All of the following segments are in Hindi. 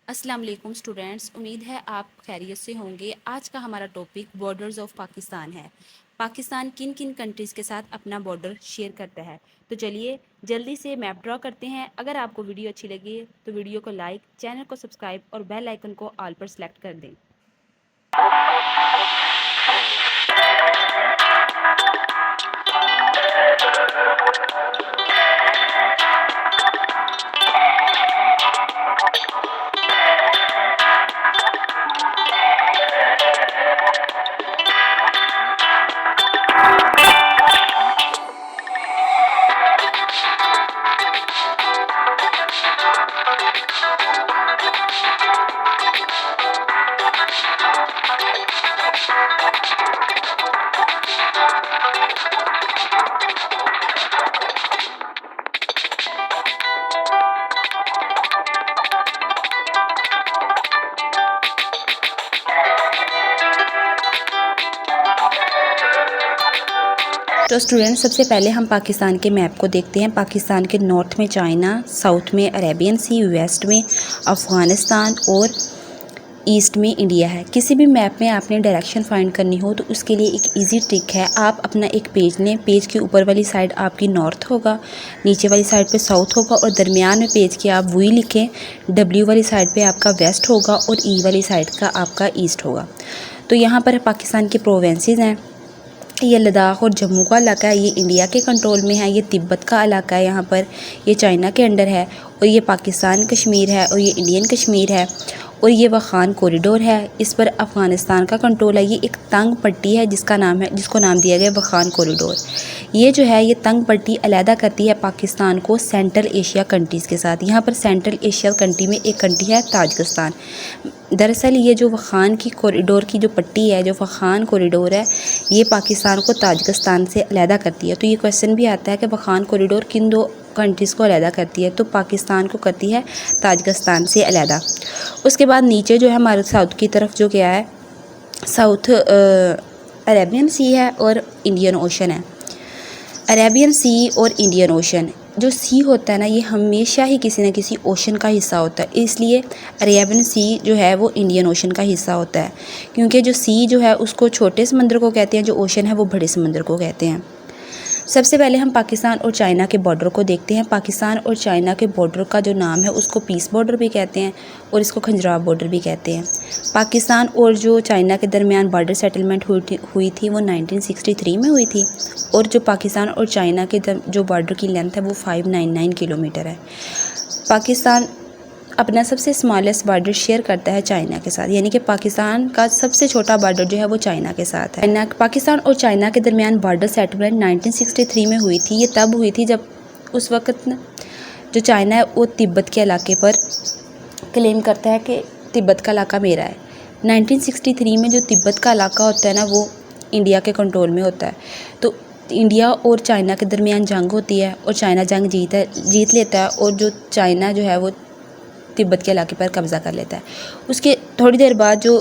अस्सलाम वालेकुम स्टूडेंट्स, उम्मीद है आप खैरियत से होंगे। आज का हमारा टॉपिक बॉर्डर्स ऑफ पाकिस्तान है। पाकिस्तान किन किन कंट्रीज़ के साथ अपना बॉर्डर शेयर करता है। तो चलिए जल्दी से मैप ड्रॉ करते हैं। अगर आपको वीडियो अच्छी लगी तो वीडियो को लाइक, चैनल को सब्सक्राइब और बेल आइकन को ऑल पर सेलेक्ट कर दें। तो स्टूडेंट, सबसे पहले हम पाकिस्तान के मैप को देखते हैं। पाकिस्तान के नॉर्थ में चाइना, साउथ में अरेबियन सी, वेस्ट में अफ़गानिस्तान और ईस्ट में इंडिया है। किसी भी मैप में आपने डायरेक्शन फाइंड करनी हो तो उसके लिए एक इजी ट्रिक है। आप अपना एक पेज लें, पेज के ऊपर वाली साइड आपकी नॉर्थ होगा, नीचे वाली साइड पे साउथ होगा और दरमियान में पेज के आप वही लिखें। डब्ल्यू वाली साइड पे आपका वेस्ट होगा और ई वाली साइड का आपका ईस्ट होगा। तो यहाँ पर पाकिस्तान की प्रोविंसेस हैं। ये लद्दाख और जम्मू का इलाका है, ये इंडिया के कंट्रोल में है। ये तिब्बत का इलाका है, यहाँ पर ये चाइना के अंडर है। और ये पाकिस्तान कश्मीर है और ये इंडियन कश्मीर है। और ये वखान कॉरिडोर है, इस पर अफ़गानिस्तान का कंट्रोल है। ये एक तंग पट्टी है जिसको नाम दिया गया वखान कॉरिडोर। ये जो है ये तंग पट्टी अलहदा करती है पाकिस्तान को सेंट्रल एशिया कंट्रीज़ के साथ। यहाँ पर सेंट्रल एशिया कंट्री में एक कंट्री है ताजिकिस्तान। दरअसल ये जो वखान की कॉरिडोर की जो पट्टी है, जो वखान कॉरिडोर है, ये पाकिस्तान को ताजिकिस्तान से अलहदा करती है। तो ये क्वेश्चन भी आता है कि वखान कॉरिडोर किन दो कंट्रीज़ को अलहदा करती है, तो पाकिस्तान को करती है ताजिकिस्तान से अलहदा। उसके बाद नीचे जो है हमारे साउथ की तरफ जो क्या है, साउथ अरेबियन सी है और इंडियन ओशन है। अरेबियन सी और इंडियन ओशन, जो सी होता है ना, ये हमेशा ही किसी न किसी ओशन का हिस्सा होता है। इसलिए अरेबियन सी जो है वो इंडियन ओशन का हिस्सा होता है, क्योंकि जो सी जो है उसको छोटे समंदर को कहते हैं, जो ओशन है वो बड़े समंदर को कहते हैं। सबसे पहले हम पाकिस्तान और चाइना के बॉर्डर को देखते हैं। पाकिस्तान और चाइना के बॉर्डर का जो नाम है उसको पीस बॉर्डर भी कहते हैं और इसको खंजराव बॉर्डर भी कहते हैं। पाकिस्तान और जो चाइना के दरमियान बॉर्डर सेटलमेंट हुई थी वो 1963 में हुई थी। और जो पाकिस्तान और चाइना के जो बॉर्डर की लेंथ है वो 599 किलोमीटर है। पाकिस्तान अपना सबसे स्मॉलेस्ट बॉर्डर शेयर करता है चाइना के साथ, यानी कि पाकिस्तान का सबसे छोटा बॉर्डर जो है वो चाइना के साथ है। पाकिस्तान और चाइना के दरमियान बॉर्डर सेटलमेंट 1963 में हुई थी। ये तब हुई थी जब उस वक्त जो चाइना है वो तिब्बत के इलाके पर क्लेम करता है कि तिब्बत का इलाका मेरा है। 1963 में जो तिब्बत का इलाका होता है ना वो इंडिया के कंट्रोल में होता है। तो इंडिया और चाइना के दरमियान जंग होती है और चाइना जंग जीत लेता है और जो चाइना जो है वो तिब्बत के इलाके पर कब्ज़ा कर लेता है। उसके थोड़ी देर बाद जो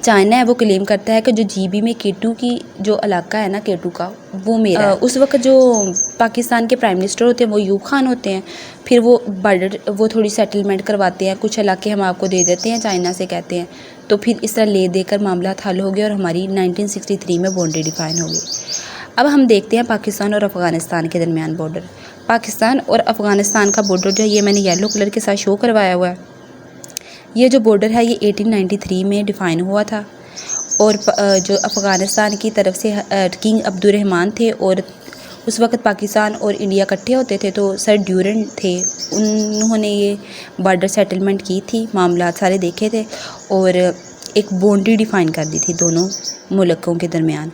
चाइना है वो क्लेम करता है कि जो जीबी में केटू की जो इलाका है ना, केटू का, वो मेरा है। उस वक्त जो पाकिस्तान के प्राइम मिनिस्टर होते हैं वो यूब खान होते हैं। फिर वो बॉर्डर वो थोड़ी सेटलमेंट करवाते हैं, कुछ इलाके हम आपको दे देते हैं, चाइना से कहते हैं। तो फिर इस तरह ले देकर मामला हल हो गया और हमारी 1963 में बाउंड्री डिफाइन हो गई। अब हम देखते हैं पाकिस्तान और अफ़गानिस्तान के दरमियान बॉर्डर। पाकिस्तान और अफ़गानिस्तान का बॉर्डर जो है ये मैंने येलो कलर के साथ शो करवाया हुआ है। ये जो बॉर्डर है ये 1893 में डिफ़ाइन हुआ था और जो अफ़गानिस्तान की तरफ से किंग अब्दुर्रहमान थे और उस वक्त पाकिस्तान और इंडिया इकट्ठे होते थे, तो सर ड्यूरेंट थे, उन्होंने ये बॉर्डर सेटलमेंट की थी, मामला सारे देखे थे और एक बाउंड्री डिफ़ाइन कर दी थी दोनों मुल्कों के दरमियान।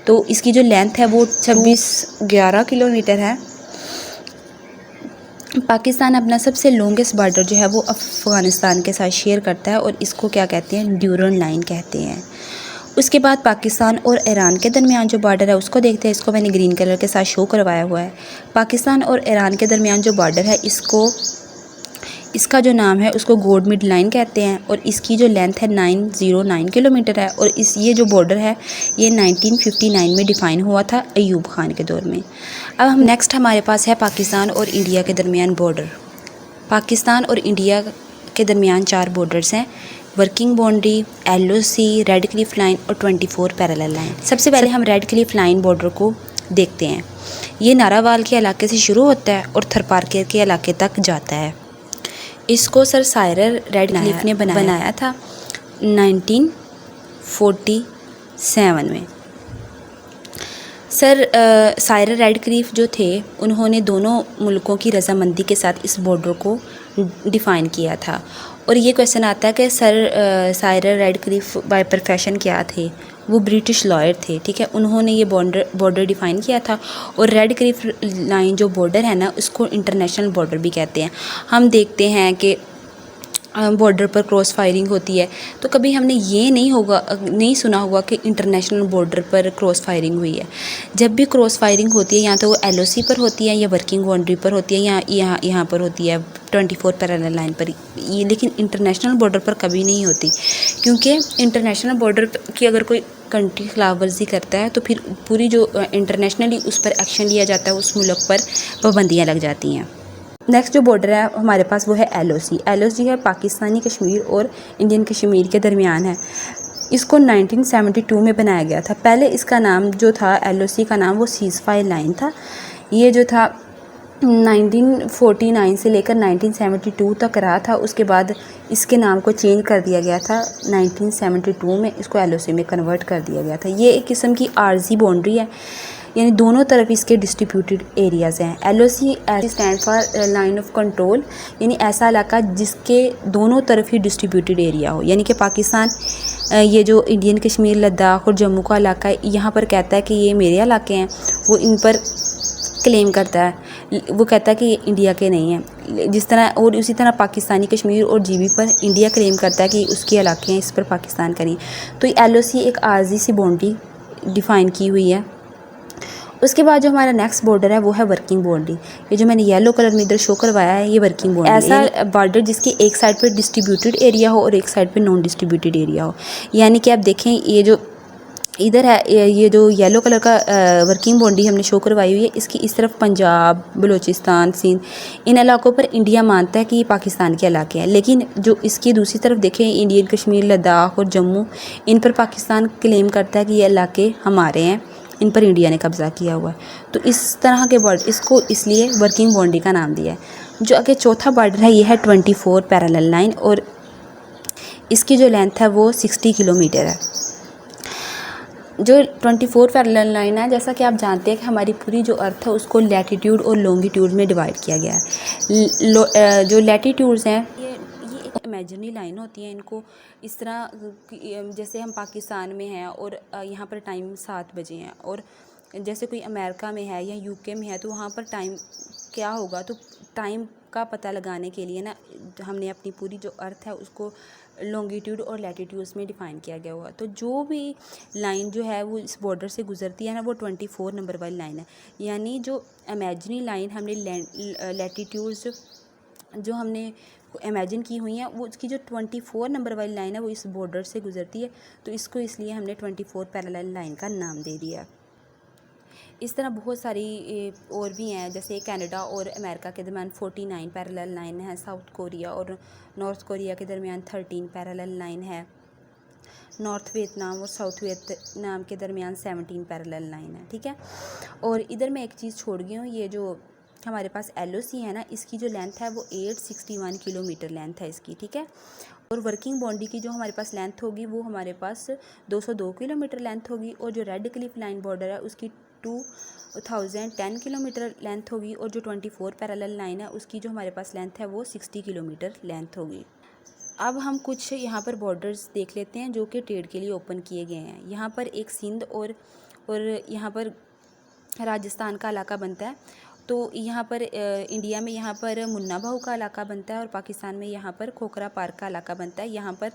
तो इसकी जो लेंथ है वो 2611 किलोमीटर है। पाकिस्तान अपना सबसे लॉन्गेस्ट बॉर्डर जो है वो अफ़गानिस्तान के साथ शेयर करता है और इसको क्या कहते हैं, ड्यूरन लाइन कहते हैं। उसके बाद पाकिस्तान और ईरान के दरमियान जो बॉर्डर है उसको देखते हैं। इसको मैंने ग्रीन कलर के साथ शो करवाया हुआ है। पाकिस्तान और ईरान के दरमियान जो बॉर्डर है इसका जो नाम है उसको गोल्ड मिड लाइन कहते हैं और इसकी जो लेंथ है 909 किलोमीटर है। और ये जो बॉर्डर है ये 1959 में डिफ़ाइन हुआ था अयूब खान के दौर में। अब हम नेक्स्ट हमारे पास है पाकिस्तान और इंडिया के दरमियान बॉर्डर। पाकिस्तान और इंडिया के दरमियान 4 बॉर्डर्स हैं, working boundary, LOC, red Cliff line और 24 पैरेलल लाइन। सबसे पहले हम रेड क्लिफ लाइन बॉर्डर को देखते हैं। ये नारावाल के इलाके से शुरू होता है और थरपारकर के इलाके तक जाता है। इसको सर साइरर रेड क्लिफ ने बनाया था 1947 में। सर साइरर रेड क्लिफ जो थे उन्होंने दोनों मुल्कों की रजामंदी के साथ इस बॉर्डर को डिफ़ाइन किया था। और ये क्वेश्चन आता है कि sir Cyril Radcliffe by profession क्या थे? वो ब्रिटिश लॉयर थे, ठीक है। उन्होंने ये बॉर्डर डिफ़ाइन किया था। और रेड क्लिफ लाइन जो बॉर्डर है ना, उसको इंटरनेशनल बॉर्डर भी कहते हैं। हम देखते हैं कि बॉर्डर पर क्रॉस फायरिंग होती है, तो कभी हमने ये नहीं सुना होगा कि इंटरनेशनल बॉर्डर पर क्रॉस फायरिंग हुई है। जब भी क्रॉस फायरिंग होती है, या तो वो LOC पर होती है या वर्किंग बाउंड्री पर होती है, या यहाँ पर होती है 24 पैरेलल लाइन पर ये, लेकिन इंटरनेशनल बॉर्डर पर कभी नहीं होती। क्योंकि इंटरनेशनल बॉर्डर की अगर कोई कंट्री खिलाफ वर्जी करता है तो फिर पूरी जो इंटरनेशनली उस पर एक्शन लिया जाता है, उस मुल्क पर पाबंदियाँ लग जाती हैं। नेक्स्ट जो बॉर्डर है हमारे पास वो है LOC। LOC है पाकिस्तानी कश्मीर और इंडियन कश्मीर के दरमियान है। इसको 1972 में बनाया गया था। पहले इसका नाम जो था LOC का नाम वो सीज़ फायर लाइन था। ये जो था 1949 से लेकर 1972 तक रहा था। उसके बाद इसके नाम को चेंज कर दिया गया था। 1972 में इसको LOC में कन्वर्ट कर दिया गया था। ये एक किस्म की आर्जी बाउंड्री है, यानी दोनों तरफ इसके डिस्ट्रीब्यूटेड एरियाज़ हैं। LOC stand for line of control, यानी ऐसा इलाका जिसके दोनों तरफ ही डिस्ट्रीब्यूटेड एरिया हो। यानी कि पाकिस्तान ये जो इंडियन कश्मीर, लद्दाख और जम्मू का इलाका है, यहाँ पर कहता है कि ये मेरे इलाके हैं, वो इन पर क्लेम करता है, वो कहता है कि ये इंडिया के नहीं हैं। जिस तरह और उसी तरह पाकिस्तानी कश्मीर और GB पर इंडिया क्लेम करता है कि उसके इलाके हैं, इस पर पाकिस्तान का नहीं। तो LOC एक आर्जी सी बाउंड्री डिफ़ाइन की हुई है। उसके बाद जो हमारा नेक्स्ट बॉर्डर है वो है वर्किंग बाउंड्री। ये जो मैंने येलो कलर में इधर शो करवाया है, ये वर्किंग बाउंड्री। ऐसा बॉर्डर जिसकी एक साइड पे डिस्ट्रीब्यूटेड एरिया हो और एक साइड पे नॉन डिस्ट्रीब्यूटेड एरिया हो। यानी कि आप देखें, ये जो इधर है, ये जो येलो कलर का वर्किंग बाउंड्री हमने शो करवाई हुई है, इसकी इस तरफ पंजाब, बलूचिस्तान, सिंध, इन इलाकों पर इंडिया मानता है कि ये पाकिस्तान के इलाके हैं। लेकिन जो इसकी दूसरी तरफ देखें, इंडियन कश्मीर, लद्दाख और जम्मू, इन पर पाकिस्तान क्लेम करता है कि ये इलाके हमारे हैं, इन पर इंडिया ने कब्ज़ा किया हुआ है। तो इस तरह के बॉर्डर, इसको इसलिए वर्किंग बाउंड्री का नाम दिया है। जो आगे चौथा बॉर्डर है ये है 24 पैरेलल लाइन, और इसकी जो लेंथ है वो 60 किलोमीटर है। जो 24 पैरेलल लाइन है, जैसा कि आप जानते हैं कि हमारी पूरी जो अर्थ है उसको लैटीट्यूड और लॉन्गिट्यूड में डिवाइड किया गया है। जो लैटीट्यूड्स हैं ये एक इमेजिनरी लाइन होती है। इनको इस तरह, जैसे हम पाकिस्तान में हैं और यहाँ पर टाइम 7 बजे हैं, और जैसे कोई अमेरिका में है या UK में है तो वहाँ पर टाइम क्या होगा, तो टाइम का पता लगाने के लिए ना हमने अपनी पूरी जो अर्थ है उसको लॉन्गिट्यूड और लैटीट्यूड्स में डिफ़ाइन किया गया हुआ। तो जो भी लाइन जो है वो इस बॉर्डर से गुजरती है ना, वो 24 नंबर वाली लाइन है। यानी जो इमेजिनरी लाइन हमने लैटीट्यूड्स जो हमने इमेजिन की हुई हैं, वो उसकी जो 24 नंबर वाली लाइन है वो इस बॉर्डर से गुजरती है। तो इसको इसलिए हमने 24 पैरेलल लाइन का नाम दे दिया। इस तरह बहुत सारी और भी हैं, जैसे कनाडा और अमेरिका के दरमियान 49 पैरेलल लाइन है। साउथ कोरिया और नॉर्थ कोरिया के दरमियान 13 पैरेलल लाइन है। नॉर्थ वियतनाम और साउथ वियतनाम के दरमियान 17 पैरेलल लाइन है, ठीक है। और इधर मैं एक चीज़ छोड़ गई हूँ, ये जो हमारे पास LOC है ना, इसकी जो लेंथ है वो 861 किलोमीटर लेंथ है इसकी, ठीक है। और वर्किंग बाउंड्री की जो हमारे पास लेंथ होगी वो हमारे पास 202 किलोमीटर लेंथ होगी। और जो रेड क्लिफ लाइन बॉर्डर है उसकी 2010 किलोमीटर लेंथ होगी। और जो 24 पैरेलल लाइन है उसकी जो हमारे पास लेंथ है वो 60 किलोमीटर लेंथ होगी। अब हम कुछ यहाँ पर बॉर्डर्स देख लेते हैं जो कि ट्रेड के लिए ओपन किए गए हैं। यहाँ पर एक सिंध और यहाँ पर राजस्थान का इलाका बनता है। तो यहाँ पर इंडिया में यहाँ पर मुन्ना भाऊ का इलाका बनता है और पाकिस्तान में यहाँ पर खोखरा पार्क का इलाका बनता है। यहाँ पर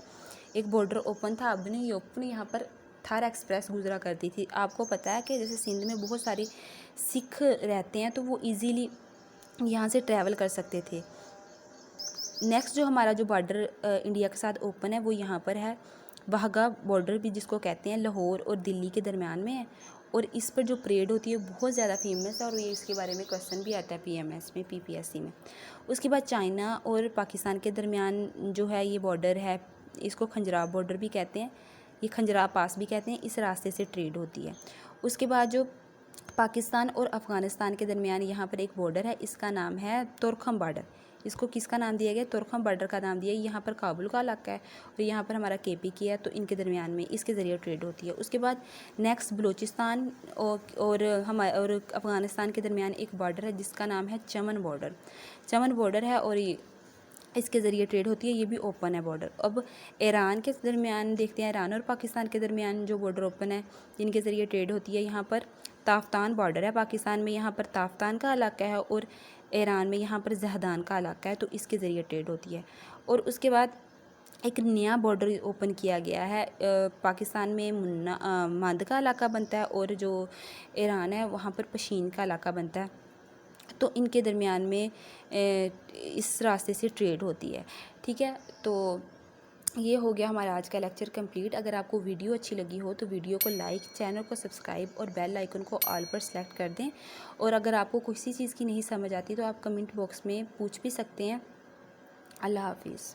एक बॉर्डर ओपन था, अब नहीं ओपन। यहाँ पर थार एक्सप्रेस गुजरा करती थी। आपको पता है कि जैसे सिंध में बहुत सारे सिख रहते हैं तो वो इजीली यहाँ से ट्रैवल कर सकते थे। नेक्स्ट जो हमारा जो बॉर्डर इंडिया के साथ ओपन है वो यहाँ पर है वाहगा बॉर्डर भी जिसको कहते हैं, लाहौर और दिल्ली के दरमियान में है। और इस पर जो परेड होती है बहुत ज़्यादा फेमस है और ये इसके बारे में क्वेश्चन भी आता है PMS में, PPSC में। उसके बाद चाइना और पाकिस्तान के दरमियान जो है ये बॉर्डर है, इसको खंजराब बॉर्डर भी कहते हैं, ये खंजराब पास भी कहते हैं, इस रास्ते से ट्रेड होती है। उसके बाद जो पाकिस्तान और अफ़गानिस्तान के दरमियान यहाँ पर एक बॉर्डर है, इसका नाम है तुरखम बॉर्डर। इसको किसका नाम दिया गया? तुरखम बॉर्डर का नाम दिया। यहाँ पर काबुल का इलाका है और यहाँ पर हमारा KP की है, तो इनके दरमियान में इसके ज़रिए ट्रेड होती है। उसके बाद नेक्स्ट बलूचिस्तान और अफ़गानिस्तान के दरमियान एक बॉर्डर है जिसका नाम है चमन बॉर्डर। चमन बॉर्डर है और ये इसके ज़रिए ट्रेड होती है, ये भी ओपन है बॉर्डर। अब ईरान के दरमियान देखते हैं, ईरान और पाकिस्तान के दरमियान जो बॉर्डर ओपन है जिनके ज़रिए ट्रेड होती है, यहाँ पर ताफ्तान बॉर्डर है। पाकिस्तान में यहाँ पर ताफ्तान का इलाका है और ईरान में यहाँ पर जहदान का इलाका है, तो इसके ज़रिए ट्रेड होती है। और उसके बाद एक नया बॉर्डर ओपन किया गया है, पाकिस्तान में मंद का इलाका बनता है और जो ईरान है वहाँ पर पशीन का इलाका बनता है, तो इनके दरमियान में इस रास्ते से ट्रेड होती है। ठीक है, तो ये हो गया हमारा आज का लेक्चर कंप्लीट। अगर आपको वीडियो अच्छी लगी हो तो वीडियो को लाइक, चैनल को सब्सक्राइब और बेल आइकन को ऑल पर सेलेक्ट कर दें। और अगर आपको किसी चीज़ की नहीं समझ आती तो आप कमेंट बॉक्स में पूछ भी सकते हैं। अल्लाह हाफिज़।